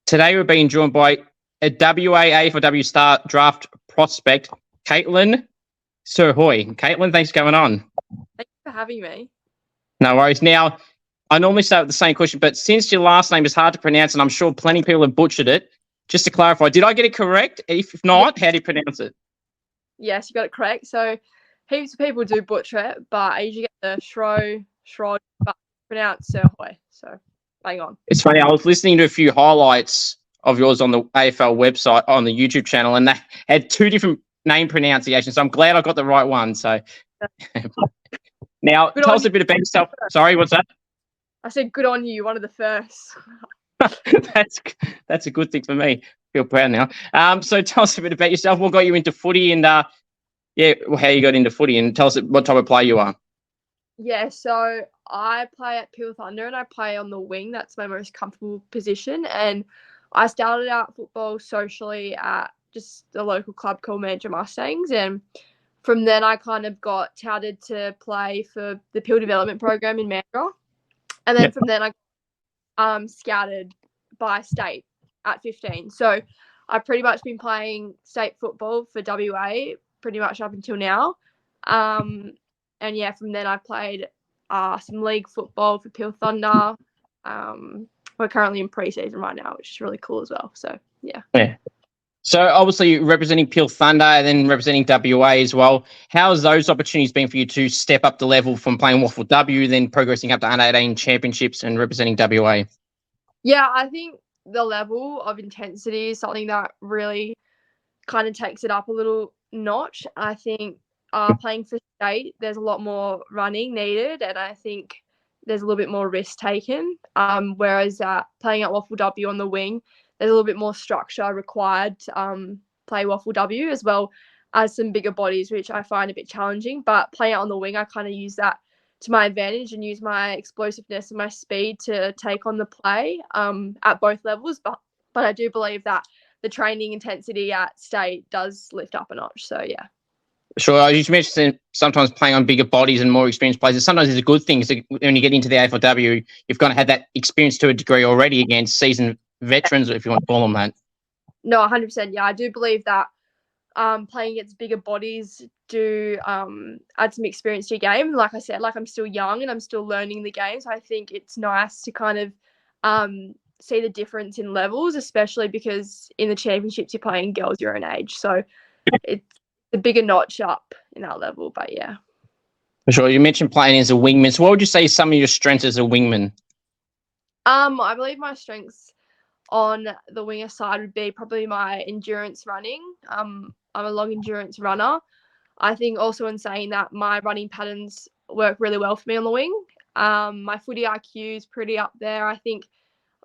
Today we're being joined by a WA AFLW star draft prospect, Kaitlyn Srhoj. Kaitlyn, thanks for coming on. Thank you for having me. No worries. Now, I normally start with the same question, but since your last name is hard to pronounce, and I'm sure plenty of people have butchered it, just to clarify, did I get it correct? If not, how do you pronounce it? Yes, you got it correct. So heaps of people do butcher it, but I usually get the Srhoj, but pronounced Srhoj. So bang on. It's funny, I was listening to a few highlights of yours on the AFL website, on the YouTube channel, and they had two different name pronunciations. So I'm glad I got the right one. So now, tell us a bit about yourself. Sorry, what's that? I said good on you, one of the first. That's a good thing for me. Feel proud now. So tell us a bit about yourself. What got you into footy, and how you got into footy, and tell us what type of player you are. Yeah, so I play at Peel Thunder and I play on the wing. That's my most comfortable position. And I started out football socially at just a local club called Manager Mustangs. And from then I kind of got touted to play for the Peel Development Program in Mandurah. And then from then I scouted by state at 15. So I've pretty much been playing state football for WA pretty much up until now. And yeah, from then I played some league football for Peel Thunder. We're currently in pre-season right now, which is really cool as well. So yeah. So obviously representing Peel Thunder and then representing WA as well. How has those opportunities been for you to step up the level from playing AFLW, then progressing up to under 18 championships and representing WA? Yeah, I think the level of intensity is something that really kind of takes it up a little notch. I think playing for state, there's a lot more running needed, and I think there's a little bit more risk taken. Whereas playing at AFLW on the wing, there's a little bit more structure required to play AFLW, as well as some bigger bodies, which I find a bit challenging. But playing out on the wing, I kind of use that to my advantage and use my explosiveness and my speed to take on the play at both levels. But I do believe that the training intensity at state does lift up a notch. So yeah. Sure. You mentioned sometimes playing on bigger bodies and more experienced players. Sometimes it's a good thing. So when you get into the AFLW, you've got to have that experience to a degree already against seasoned veterans, if you want to call them that. No, 100%. Yeah, I do believe that playing against bigger bodies do add some experience to your game. Like I said, I'm still young and I'm still learning the game. So I think it's nice to kind of see the difference in levels, especially because in the championships you're playing girls your own age. So it's the bigger notch up in that level, but yeah. For sure. You mentioned playing as a wingman. So what would you say some of your strengths as a wingman? I believe my strengths on the winger side would be probably my endurance running. I'm a long endurance runner. I think also in saying that my running patterns work really well for me on the wing. My footy IQ is pretty up there. I think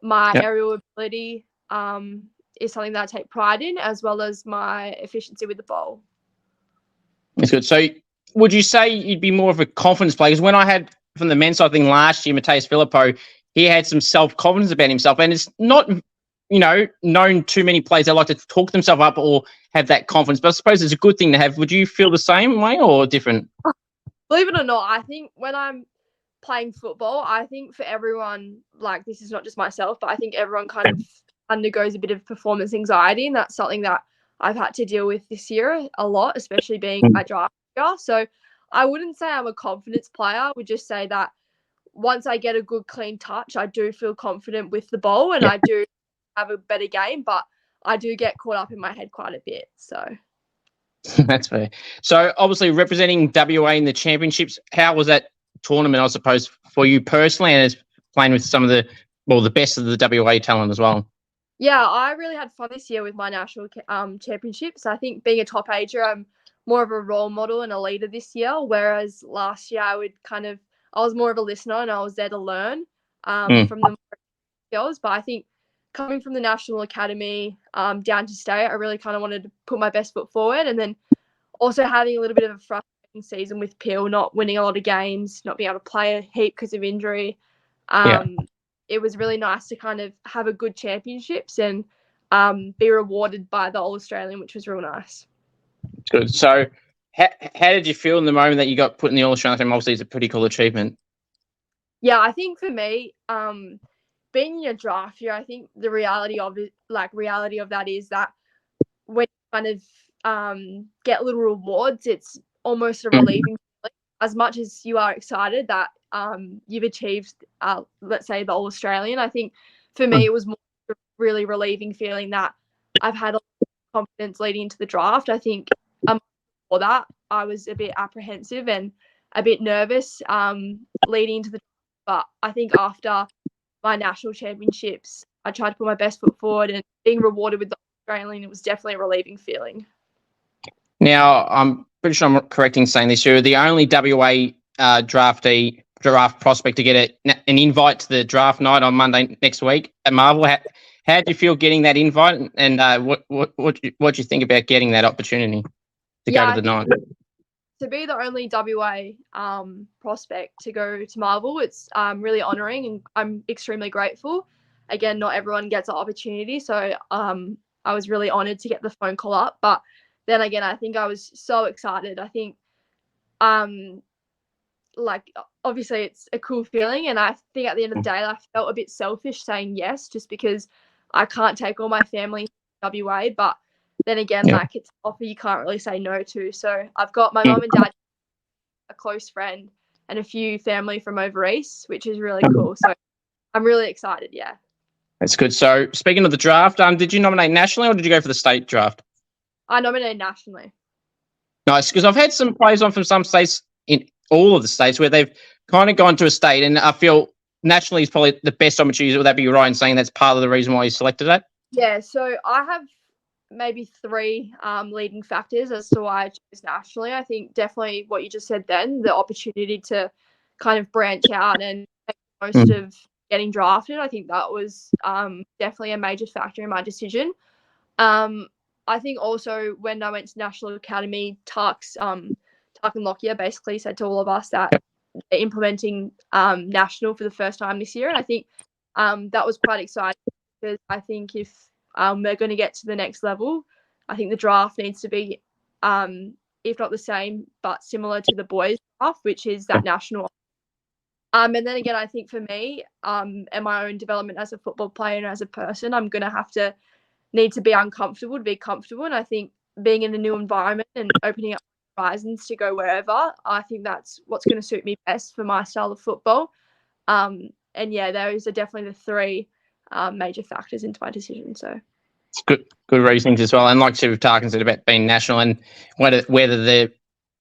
my aerial ability is something that I take pride in, as well as my efficiency with the ball. That's good. So would you say you'd be more of a confidence player? Because when I had from the men's side thing last year, Mateus Filippo, he had some self-confidence about himself. And it's not, known too many players that like to talk themselves up or have that confidence. But I suppose it's a good thing to have. Would you feel the same way or different? Believe it or not, I think when I'm playing football, I think for everyone, this is not just myself, but I think everyone kind of undergoes a bit of performance anxiety. And that's something that I've had to deal with this year a lot, especially being a draft player. So I wouldn't say I'm a confidence player. I would just say that once I get a good, clean touch, I do feel confident with the ball and I do have a better game, but I do get caught up in my head quite a bit. So that's fair. So obviously representing WA in the championships, how was that tournament, I suppose, for you personally, and as playing with some of the best of the WA talent as well? Yeah, I really had fun this year with my national championships. I think being a top ager, I'm more of a role model and a leader this year, whereas last year I was more of a listener and I was there to learn from the girls. But I think coming from the National Academy down to state, I really kind of wanted to put my best foot forward. And then also having a little bit of a frustrating season with Peel, not winning a lot of games, not being able to play a heap because of injury. It was really nice to kind of have a good championships and be rewarded by the All-Australian, which was real nice. Good. So how did you feel in the moment that you got put in the All-Australian team? Obviously, it's a pretty cool achievement. Yeah, I think for me, being in a draft year, I think the reality of that is that when you kind of get little rewards, it's almost a relieving feeling. As much as you are excited that you've achieved, let's say, the All-Australian, I think for me it was more a really relieving feeling that I've had a lot of confidence leading into the draft. I think before that I was a bit apprehensive and a bit nervous leading into the draft, but I think after my national championships, I tried to put my best foot forward, and being rewarded with the Australian, it was definitely a relieving feeling. Now, I'm pretty sure I'm correct in saying this. You're the only WA draft prospect to get an invite to the draft night on Monday next week at Marvel. How do you feel getting that invite, and what do you think about getting that opportunity to go to the night? To be the only WA prospect to go to Marvel, it's really honouring, and I'm extremely grateful. Again, not everyone gets the opportunity, so I was really honoured to get the phone call up. But then again, I think I was so excited. I think, obviously it's a cool feeling, and I think at the end of the day, I felt a bit selfish saying yes, just because I can't take all my family to WA, but then again, it's an offer you can't really say no to. So I've got my mum and dad, a close friend, and a few family from over east, which is really cool. So I'm really excited, yeah. That's good. So speaking of the draft, did you nominate nationally or did you go for the state draft? I nominated nationally. Nice, because I've had some players on from some states, in all of the states, where they've kind of gone to a state, and I feel nationally is probably the best opportunity. Would that be right in saying that's part of the reason why you selected that? Yeah, so I have maybe 3 leading factors as to why I chose nationally. I think definitely what you just said then, the opportunity to kind of branch out and make the most of getting drafted. I think that was definitely a major factor in my decision. I think also when I went to National Academy, Tark and Lockyer basically said to all of us that they're implementing national for the first time this year. And I think that was quite exciting, because I think if we're going to get to the next level, I think the draft needs to be, if not the same, but similar to the boys draft, which is that national. And then again, I think for me, and my own development as a football player and as a person, I'm going to need to be uncomfortable to be comfortable. And I think being in a new environment and opening up horizons to go wherever, I think that's what's going to suit me best for my style of football. And yeah, those are definitely the 3 major factors into my decision. So it's good reasonings as well. And like Steve Tarkin said about being national, and whether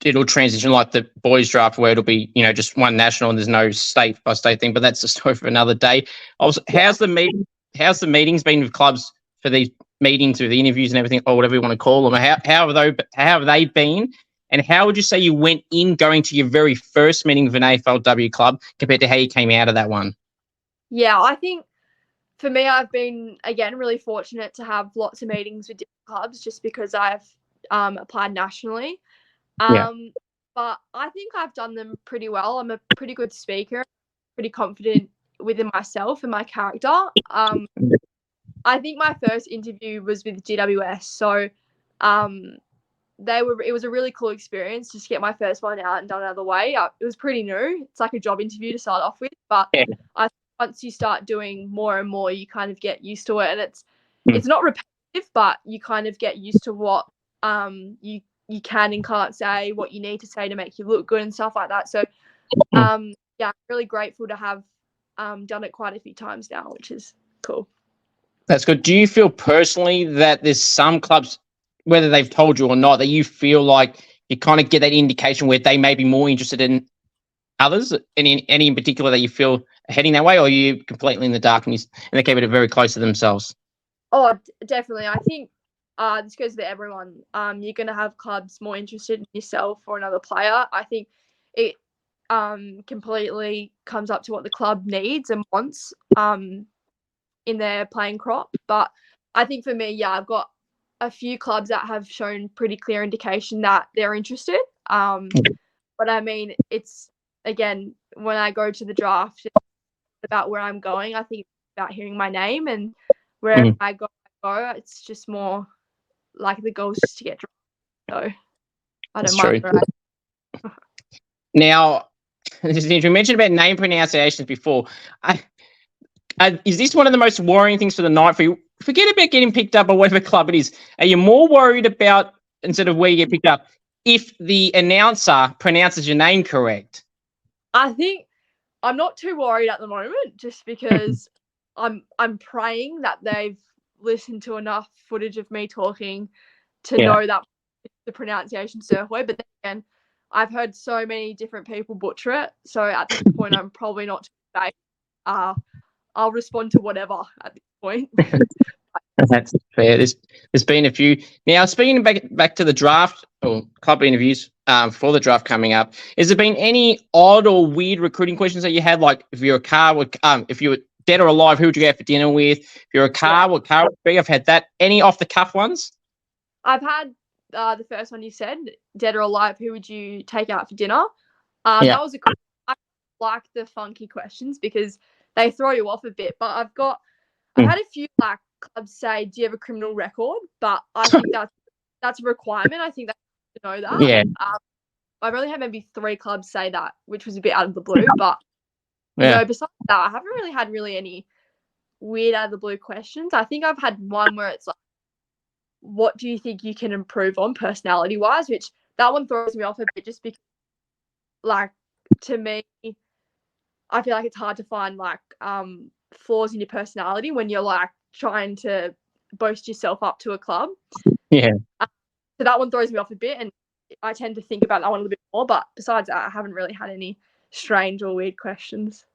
it'll transition like the boys draft, where it'll be, just one national and there's no state by state thing. But that's a story for another day. Also, how's the meetings been with clubs for these meetings, with the interviews and everything, or whatever you want to call them? How have they been? And how would you say you went in going to your very first meeting with an AFLW club compared to how you came out of that one? Yeah, I think for me, I've been, again, really fortunate to have lots of meetings with different clubs, just because I've applied nationally. But I think I've done them pretty well. I'm a pretty good speaker, pretty confident within myself and my character. I think my first interview was with GWS, so it was a really cool experience just to get my first one out and done out of the way. It was pretty new. It's like a job interview to start off with, but I think once you start doing more and more, you kind of get used to it, and it's not repetitive, but you kind of get used to what you can and can't say, what you need to say to make you look good and stuff like that. So I'm really grateful to have done it quite a few times now, which is cool. That's good. Do you feel personally that there's some clubs, whether they've told you or not, that you feel like you kind of get that indication where they may be more interested in others? Any in particular that you feel heading that way, or are you completely in the dark and they keep it very close to themselves? Oh, definitely. I think this goes to everyone. You're going to have clubs more interested in yourself or another player. I think it completely comes up to what the club needs and wants in their playing crop. But I think for me, I've got a few clubs that have shown pretty clear indication that they're interested. But I mean, it's, again, when I go to the draft, it's about where I'm going. I think it's about hearing my name, and wherever I go, it's just more like the goal is just to get drafted. So I don't mind where Now, you mentioned about name pronunciations before. Is this one of the most worrying things for the night for you? Forget about getting picked up by whatever club it is. Are you more worried about, instead of where you get picked up, if the announcer pronounces your name correct? I think I'm not too worried at the moment, just because I'm praying that they've listened to enough footage of me talking to know that the pronunciation Srhoj. But then again, I've heard so many different people butcher it, so at this point I'm probably not too safe. I'll respond to whatever at this point. That's fair. There's been a few. Now, speaking back to the draft or club interviews for the draft coming up, has there been any odd or weird recruiting questions that you had? Like, if you're a car, if you were dead or alive, who would you go out for dinner with? If you're a car, what car would be? I've had that. Any off the cuff ones? I've had the first one you said, dead or alive, who would you take out for dinner? That was I like the funky questions because they throw you off a bit. But I've had a few like clubs say, "Do you have a criminal record?" But I think that's a requirement. I think they know that. Yeah. I've only had maybe 3 clubs say that, which was a bit out of the blue. But you know, besides that, I haven't really had any weird out of the blue questions. I think I've had one where it's like, what do you think you can improve on personality wise? Which that one throws me off a bit, just because, like, to me, I feel like it's hard to find like flaws in your personality when you're like trying to boast yourself up to a club. Yeah. So that one throws me off a bit, and I tend to think about that one a little bit more. But besides that, I haven't really had any strange or weird questions.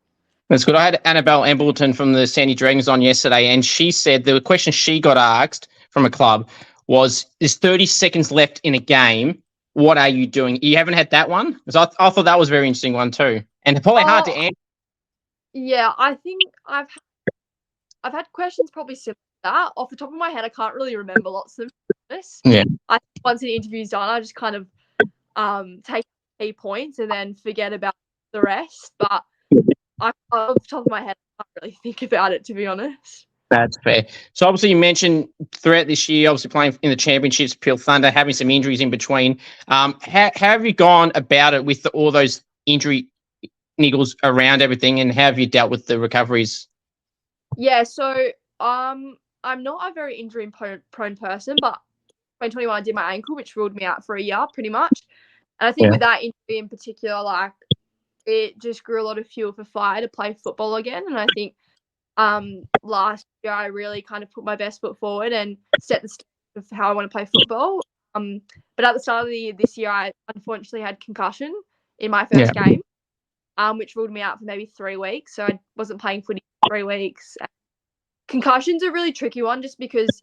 That's good. I had Annabelle Embleton from the Sandy Dragons on yesterday, and she said the question she got asked from a club was, "There's 30 seconds left in a game. What are you doing?" You haven't had that one? Because I thought that was a very interesting one too, and probably hard to answer. Yeah, I think I've had questions probably similar to that. Off the top of my head, I can't really remember lots of them. Yeah. I think once an interview's done, I just kind of take key points and then forget about the rest. But off the top of my head, I can't really think about it, to be honest. That's fair. So obviously you mentioned throughout this year, obviously playing in the championships, Peel Thunder, having some injuries in between. How have you gone about it with all those injury niggles around everything, and how have you dealt with the recoveries? Yeah, so I'm not a very injury prone person, but 2021 I did my ankle, which ruled me out for a year pretty much. And I think with that injury in particular, like, it just grew a lot of fuel for fire to play football again. And I think last year I really kind of put my best foot forward and set the stage of how I want to play football. But at the start of the year this year, I unfortunately had concussion in my first game, which ruled me out for maybe 3 weeks. So I wasn't playing footy for 3 weeks. Concussion's a really tricky one, just because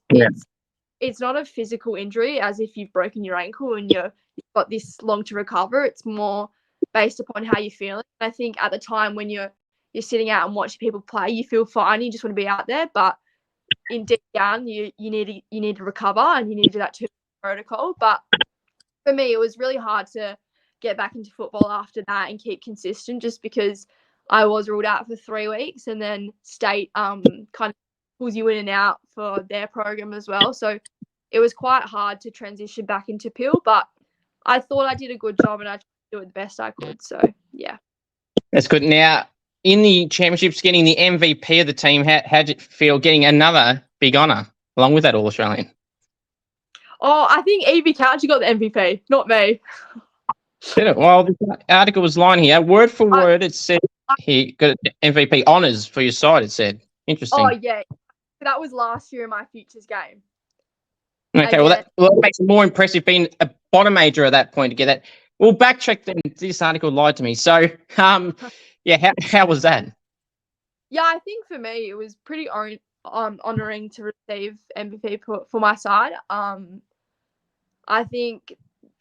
it's not a physical injury as if you've broken your ankle and you've got this long to recover. It's more based upon how you're feeling. I think at the time when you're sitting out and watching people play, you feel fine, you just want to be out there, but in deep down you need to recover, and you need to do that 2 protocol. But for me, it was really hard to get back into football after that and keep consistent, just because I was ruled out for 3 weeks, and then state kind of pulls you in and out for their program as well. So it was quite hard to transition back into Peel, but I thought I did a good job and I tried to do it the best I could. So yeah. That's good. Now, in the championships, getting the MVP of the team, how did it feel getting another big honour along with that All-Australian? Oh, I think Evie Couch got the MVP, not me. Did it? Well, the article was lying here. Word for word, it said he got MVP honours for your side, it said. Interesting. Oh, yeah. That was last year in my futures game. Okay, well, that makes it more impressive being a bottom major at that point to get that. We'll backtrack then. This article lied to me. So, yeah, how was that? Yeah, I think for me it was pretty honouring to receive MVP for my side. I think,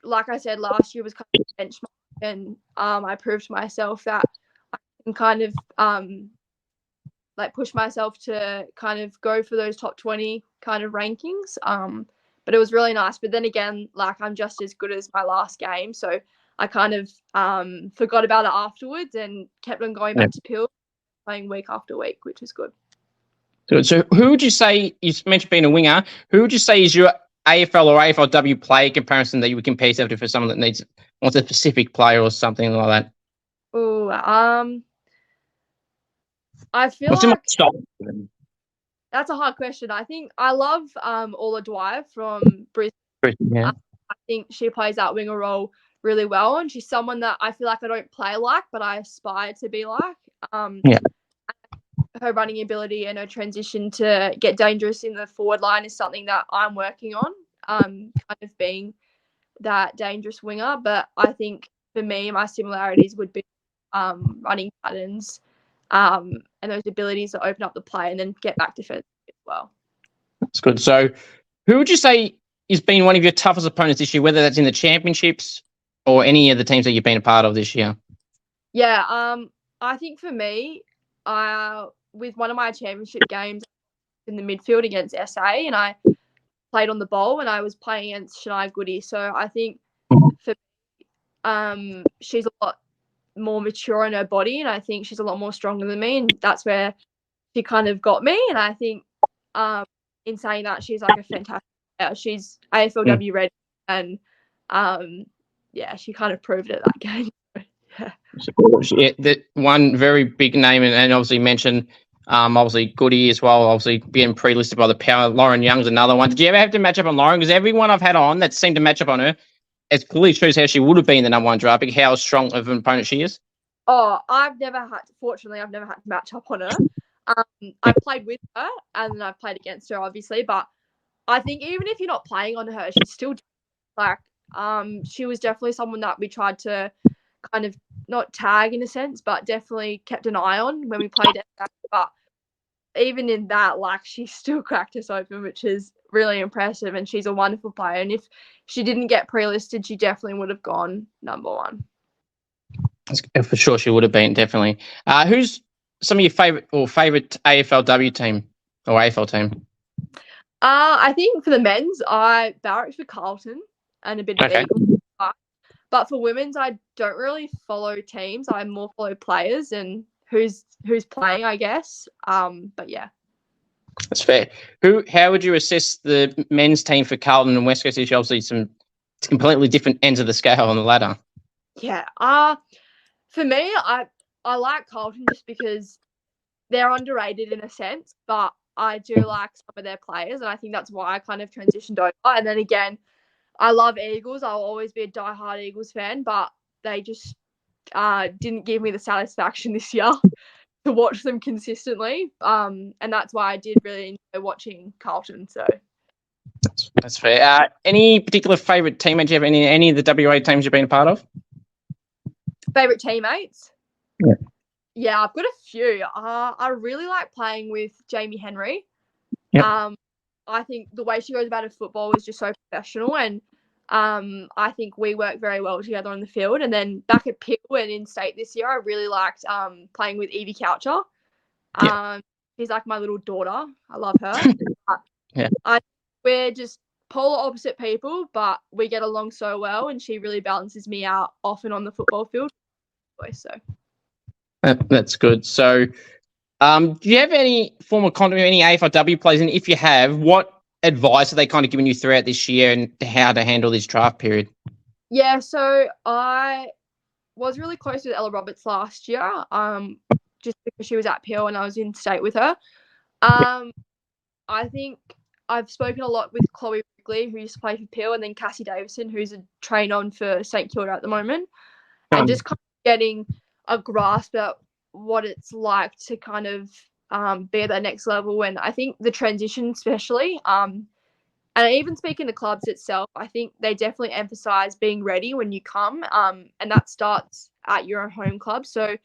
like I said, last year was kind of a benchmark, and I proved to myself that I can kind of like push myself to kind of go for those top 20 kind of rankings. But it was really nice. But then again, like, I'm just as good as my last game, so I kind of forgot about it afterwards and kept on going back to Peel, playing week after week, which is good. Good. So who would you say, you mentioned being a winger, who would you say is your AFL or AFLW player comparison that you would compare yourself to for someone that wants a specific player or something like that? Oh, I feel What's your like style? that's a hard question. I think I love Ola Dwyer from Brisbane. Yeah. I think she plays that winger role really well, and she's someone that I feel like I don't play like, but I aspire to be like. Yeah. Her running ability and her transition to get dangerous in the forward line is something that I'm working on, kind of being that dangerous winger. But I think for me, my similarities would be running patterns and those abilities to open up the play and then get back defense as well. That's good. So, who would you say has been one of your toughest opponents this year, whether that's in the championships or any of the teams that you've been a part of this year? Yeah, I think for me, with one of my championship games in the midfield against SA, and I played on the ball, and I was playing against Shania Goody. So I think for she's a lot more mature in her body, and I think she's a lot more stronger than me, and that's where she kind of got me. And I think in saying that, she's like a fantastic player. She's AFLW ready, and yeah, she kind of proved it that game. Yeah, that one very big name, and obviously mentioned, obviously Goody as well. Obviously being pre-listed by the Power. Lauren Young's another one. Did you ever have to match up on Lauren? Because everyone I've had on that seemed to match up on her, it clearly shows how she would have been the number one draft pick, how strong of an opponent she is. Oh, fortunately, I've never had to match up on her. I played with her and then I've played against her, obviously. But I think even if you're not playing on her, she's still like, she was definitely someone that we tried to kind of not tag in a sense, but definitely kept an eye on when we played it. But even in that, like, she still cracked us open, which is really impressive. And she's a wonderful player. And if she didn't get pre-listed, she definitely would have gone number one. For sure, she would have been, definitely. Who's some of your favorite AFLW team or AFL team? I think for the men's, I barracked for Carlton and a bit of Eagles. But for women's, I don't really follow teams. I more follow players and who's playing, I guess. But yeah. That's fair. How would you assess the men's team for Carlton and West Coast? Obviously, some completely different ends of the scale on the ladder. Yeah. For me, I like Carlton just because they're underrated in a sense, but I do like some of their players, and I think that's why I kind of transitioned over. And then again, I love Eagles. I'll always be a diehard Eagles fan, but they just didn't give me the satisfaction this year to watch them consistently. And that's why I did really enjoy watching Carlton. So that's fair. Any particular favourite teammates you have? Any of the WA teams you've been a part of? Favourite teammates? Yeah. Yeah, I've got a few. I really like playing with Jamie Henry. Yep. I think the way she goes about her football is just so professional, and I think we work very well together on the field. And then back at Pill and in state this year, I really liked playing with Evie Coucher. She's like my little daughter. I love her. Yeah. We're just polar opposite people, but we get along so well, and she really balances me out often on the football field. So that's good. So, do you have any form of contact with any AFLW players? And if you have, what advice have they kind of given you throughout this year and how to handle this draft period? Yeah, so I was really close with Ella Roberts last year, just because she was at Peel and I was in state with her. I think I've spoken a lot with Chloe Wrigley, who used to play for Peel, and then Cassie Davison, who's a train-on for St Kilda at the moment, and just kind of getting a grasp at what it's like to kind of be at that next level. And I think the transition especially, and even speaking to clubs itself, I think they definitely emphasise being ready when you come, and that starts at your home club. So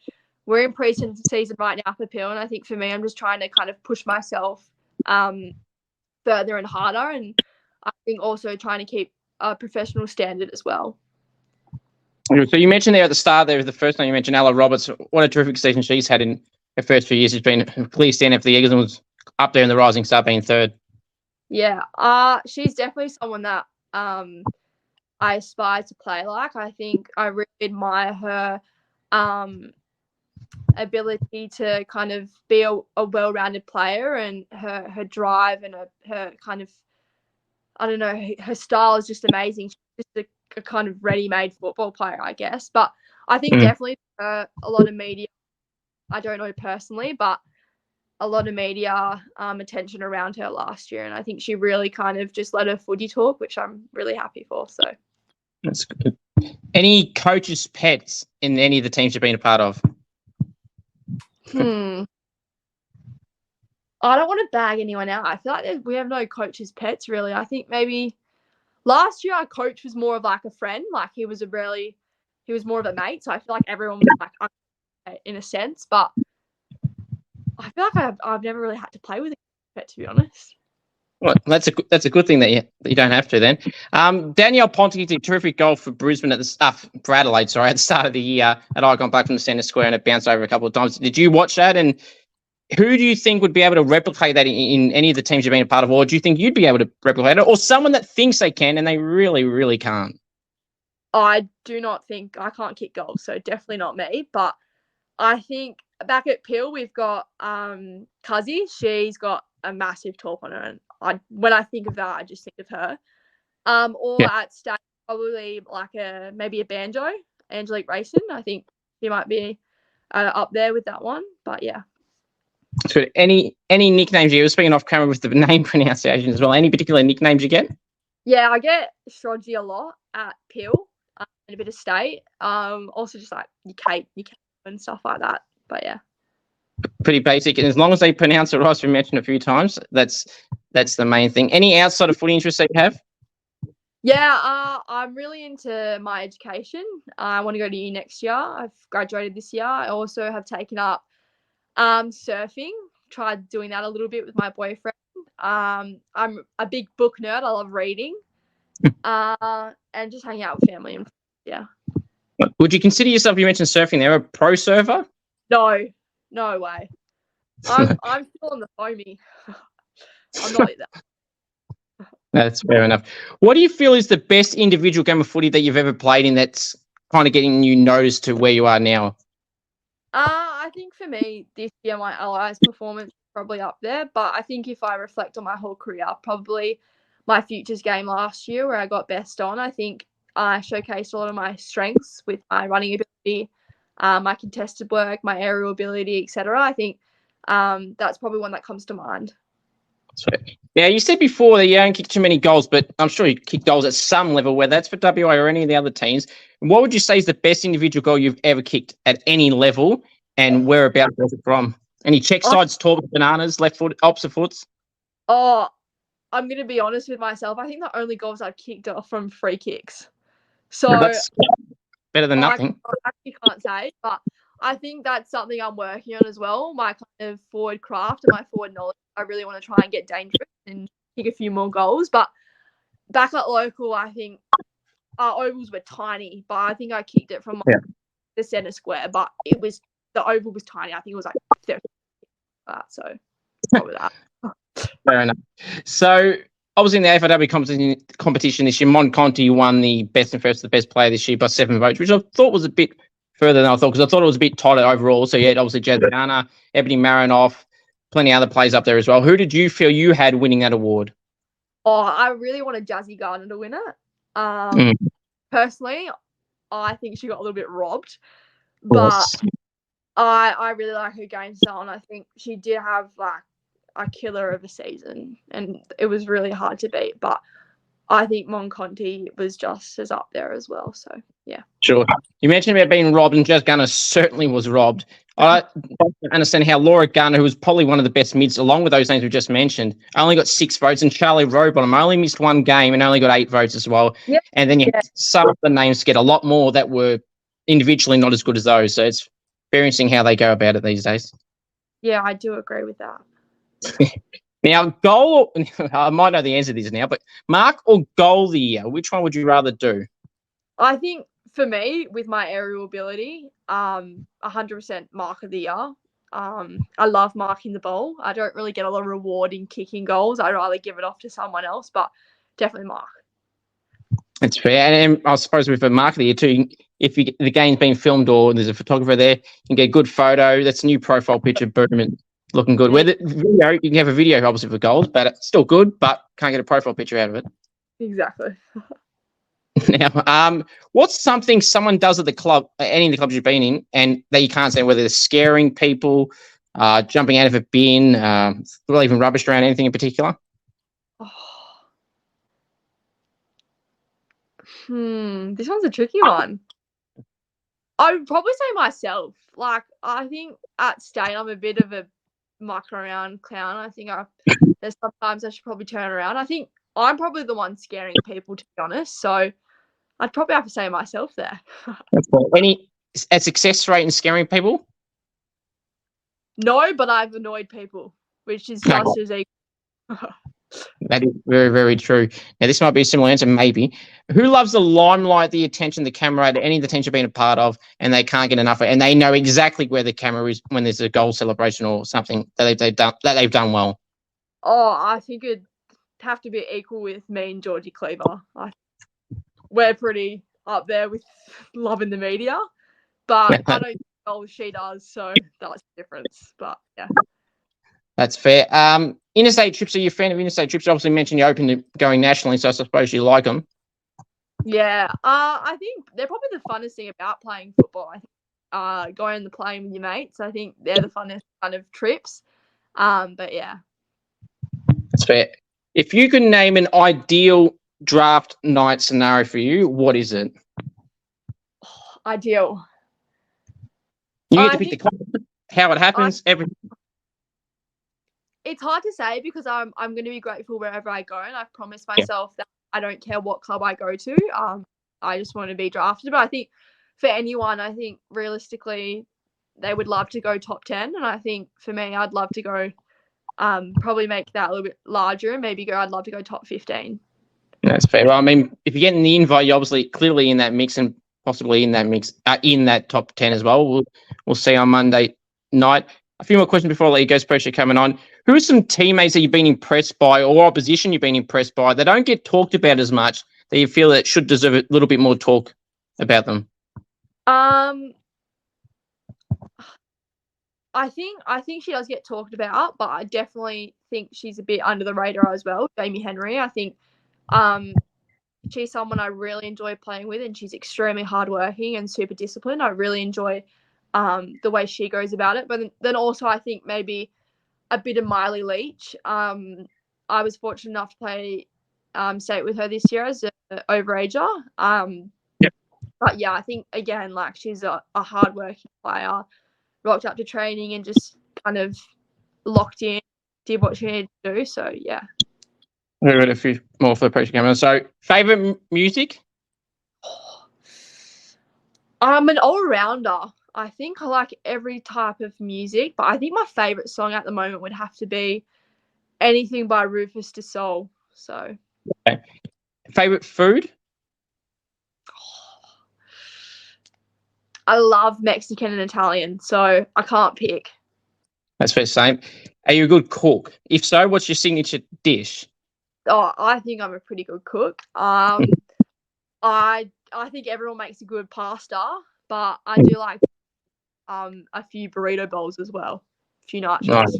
we're in pre-season right now for Peel, and I think for me, I'm just trying to kind of push myself further and harder, and I think also trying to keep a professional standard as well. So you mentioned there at the start, there was the first time you mentioned Ella Roberts. What a terrific season she's had in her first few years. She's been a clear stand-up for the Eagles and was up there in the rising star, being third. Yeah, she's definitely someone that I aspire to play like. I think I really admire her ability to kind of be a well-rounded player, and her drive and her kind of, I don't know, her style is just amazing. She's just a kind of ready-made football player, I guess. But I think definitely a lot of media, I don't know personally, but a lot of media attention around her last year, and I think she really kind of just let her footy talk, which I'm really happy for. So That's good. Any coaches' pets in any of the teams you've been a part of? I don't want to bag anyone out. I feel like we have no coaches' pets, really. I think maybe last year our coach was more of like a friend. Like he was more of a mate. So I feel like everyone was like in a sense. But I feel like I've never really had to play with a pet, to be honest. Well, that's a good thing that you don't have to then. Danielle Ponte did a terrific goal for Brisbane for Adelaide, at the start of the year. And I got back from the centre square and it bounced over a couple of times. Did you watch that? And who do you think would be able to replicate that in any of the teams you've been a part of? Or do you think you'd be able to replicate it? Or someone that thinks they can and they really, really can't? I do not think I can't kick goals, so definitely not me. But I think back at Peel, we've got Cuzzy. She's got a massive talk on her. And when I think of that, I just think of her. At state, probably like maybe a banjo, Angelique Rayson. I think she might be up there with that one. But yeah. So any nicknames you were speaking off camera with the name pronunciation as well? Any particular nicknames you get? Yeah, I get Srhoj a lot at Peel and a bit of state. Also just like you Kate and stuff like that. But yeah. Pretty basic, and as long as they pronounce it right, as we mentioned a few times, that's the main thing. Any outside of footy interests that you have? Yeah, I'm really into my education. I want to go to uni next year. I've graduated this year. I also have taken up surfing. Tried doing that a little bit with my boyfriend. I'm a big book nerd. I love reading, and just hanging out with family and yeah. Would you consider yourself? You mentioned surfing there, a pro surfer? No way. I'm still on the foamy. I'm not like that. That's fair enough. What do you feel is the best individual game of footy that you've ever played in that's kind of getting you noticed to where you are now? I think for me this year my Allies performance is probably up there, but I think if I reflect on my whole career, probably my Futures game last year where I got best on. I think I showcased a lot of my strengths with my running ability, my contested work, my aerial ability, etc. I think that's probably one that comes to mind. Sweet. Yeah, you said before that you don't kick too many goals, but I'm sure you kick goals at some level, whether that's for WA or any of the other teams. What would you say is the best individual goal you've ever kicked at any level, and whereabouts was it from? Any check sides, tall bananas, left foot, opposite foots? Oh, I'm going to be honest with myself. I think the only goals I've kicked are from free kicks. So that's better than nothing. I actually can't say, but I think that's something I'm working on as well. My kind of forward craft and my forward knowledge. I really want to try and get dangerous and kick a few more goals. But back at local, I think our ovals were tiny, but I think I kicked it from the centre square. But the oval was tiny. I think it was like 30. So probably that. Fair enough. So obviously in the AFLW competition this year, Mon Conti won the best and first, the best player this year by 7 votes, which I thought was a bit further than I thought, because I thought it was a bit tighter overall. So yeah, obviously Jazziana, Ebony Marinoff, plenty of other players up there as well. Who did you feel you had winning that award? Oh, I really wanted Jazzy Gardner to win it. Personally, I think she got a little bit robbed, but I really like her game style, and I think she did have like a killer of a season, and it was really hard to beat. But I think Mon Conti was just as up there as well. So yeah. Sure. You mentioned about being robbed, and Jazz Gunner certainly was robbed. I don't understand how Laura Garner, who was probably one of the best mids, along with those names we just mentioned, only got 6 votes, and Charlie Rowbottom only missed 1 game and only got 8 votes as well. Yep. And then some of the names get a lot more that were individually not as good as those. So it's very interesting how they go about it these days. Yeah, I do agree with that. Now, goal, I might know the answer to this now, but mark or goal of the year, which one would you rather do? I think for me, with my aerial ability, 100% mark of the year. I love marking the ball. I don't really get a lot of reward in kicking goals. I'd rather give it off to someone else, but definitely mark. That's fair. And I suppose with a mark of the year too, if the game's been filmed or there's a photographer there, you can get a good photo. That's a new profile picture, boom, looking good. Where the video, you can have a video obviously for goals, but it's still good, but can't get a profile picture out of it. Exactly. Now, what's something someone does at the club, any of the clubs you've been in, and that you can't say, whether they're scaring people, jumping out of a bin, leaving rubbish around, anything in particular? This one's a tricky one. I would probably say myself. Like, I think at state I'm a bit of a muck around clown. I think there's sometimes I should probably turn around. I think I'm probably the one scaring people, to be honest. So I'd probably have to say myself there. Any a success rate in scaring people? No, but I've annoyed people, which is just as equal. That is very, very true. Now, this might be a similar answer, maybe. Who loves the limelight, the attention, the camera, any of the things you've been a part of, and they can't get enough of it, and they know exactly where the camera is when there's a goal celebration or something that they've done well? Oh, I think it'd have to be equal with me and Georgie Cleaver. We're pretty up there with loving the media, but I don't think all she does, so that's the difference. But yeah. That's fair. Interstate trips, are you a fan of interstate trips? You obviously mentioned you're open to going nationally, so I suppose you like them. Yeah, I think they're probably the funnest thing about playing football. I think going on the plane with your mates, I think they're the funnest kind of trips. But yeah. That's fair. If you could name an ideal draft night scenario for you, what is it? Ideal. You need to pick the club, how it happens, everything. It's hard to say because I'm going to be grateful wherever I go, and I've promised myself that I don't care what club I go to. I just want to be drafted. But I think for anyone, I think realistically, they would love to go top 10, and I think for me, I'd love to go probably make that a little bit larger and maybe I'd love to go top 15. That's fair. Well, I mean, if you're getting the invite, you're obviously clearly in that mix and possibly in that mix, in that top 10 as well. We'll see on Monday night. A few more questions before I let you go, Pressure coming on. Who are some teammates that you've been impressed by or opposition you've been impressed by that don't get talked about as much that you feel that should deserve a little bit more talk about them? I think she does get talked about, but I definitely think she's a bit under the radar as well. Jamie Henry, I think she's someone I really enjoy playing with, and she's extremely hardworking and super disciplined. I really enjoy the way she goes about it. But then also I think maybe a bit of Miley Leach. I was fortunate enough to play state with her this year as an overager. But yeah, I think again, like she's a hardworking player, rocked up to training and just kind of locked in, did what she needed to do. So yeah. We've got a few more for the pressure coming on. So, favourite music? I'm an all-rounder. I think I like every type of music, but I think my favourite song at the moment would have to be anything by Rufus Du Sol. So, okay. Favourite food? I love Mexican and Italian, so I can't pick. That's fair. Same. Are you a good cook? If so, what's your signature dish? Oh, I think I'm a pretty good cook. I think everyone makes a good pasta, but I do like a few burrito bowls as well, a few nachos. Nice.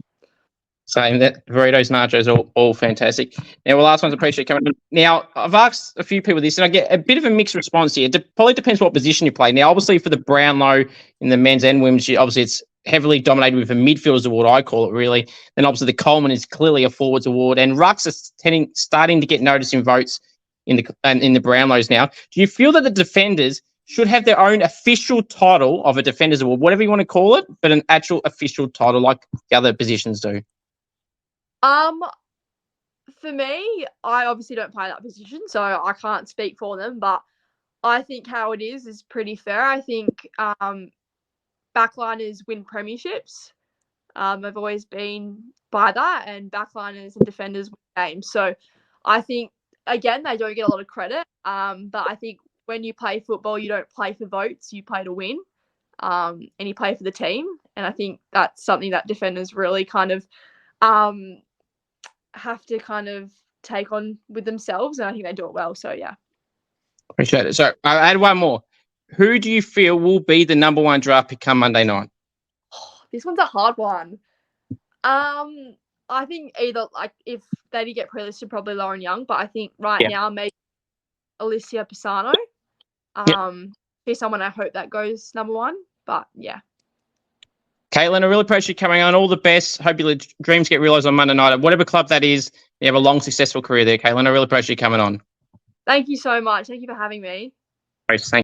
Same. That burritos, nachos, all fantastic. Now, well, last one's appreciate coming on. Now, I've asked a few people this, and I get a bit of a mixed response here. It probably depends what position you play. Now, obviously, for the Brownlow in the men's and women's, obviously it's heavily dominated with a midfielders award, I call it really. Then obviously the Coleman is clearly a forwards award, and Rucks is starting to get noticed in votes in the Brownlows now. Do you feel that the defenders should have their own official title of a defenders award, whatever you want to call it, but an actual official title like the other positions do? For me, I obviously don't play that position, so I can't speak for them, but I think how it is pretty fair. I think backliners win premierships. I've always been by that, and backliners and defenders win games. So I think, again, they don't get a lot of credit, but I think when you play football, you don't play for votes, you play to win, and you play for the team. And I think that's something that defenders really kind of have to kind of take on with themselves, and I think they do it well. So yeah. Appreciate it. So I'll add one more. Who do you feel will be the number one draft pick come Monday night? This one's a hard one. I think either, like, if they did get pre-listed, probably Lauren Young, but I think now maybe Alicia Pisano. She's someone I hope that goes number one, but yeah. Kaitlyn, I really appreciate you coming on. All the best. Hope your dreams get realised on Monday night at whatever club that is. You have a long, successful career there, Kaitlyn. I really appreciate you coming on. Thank you so much. Thank you for having me. Thanks.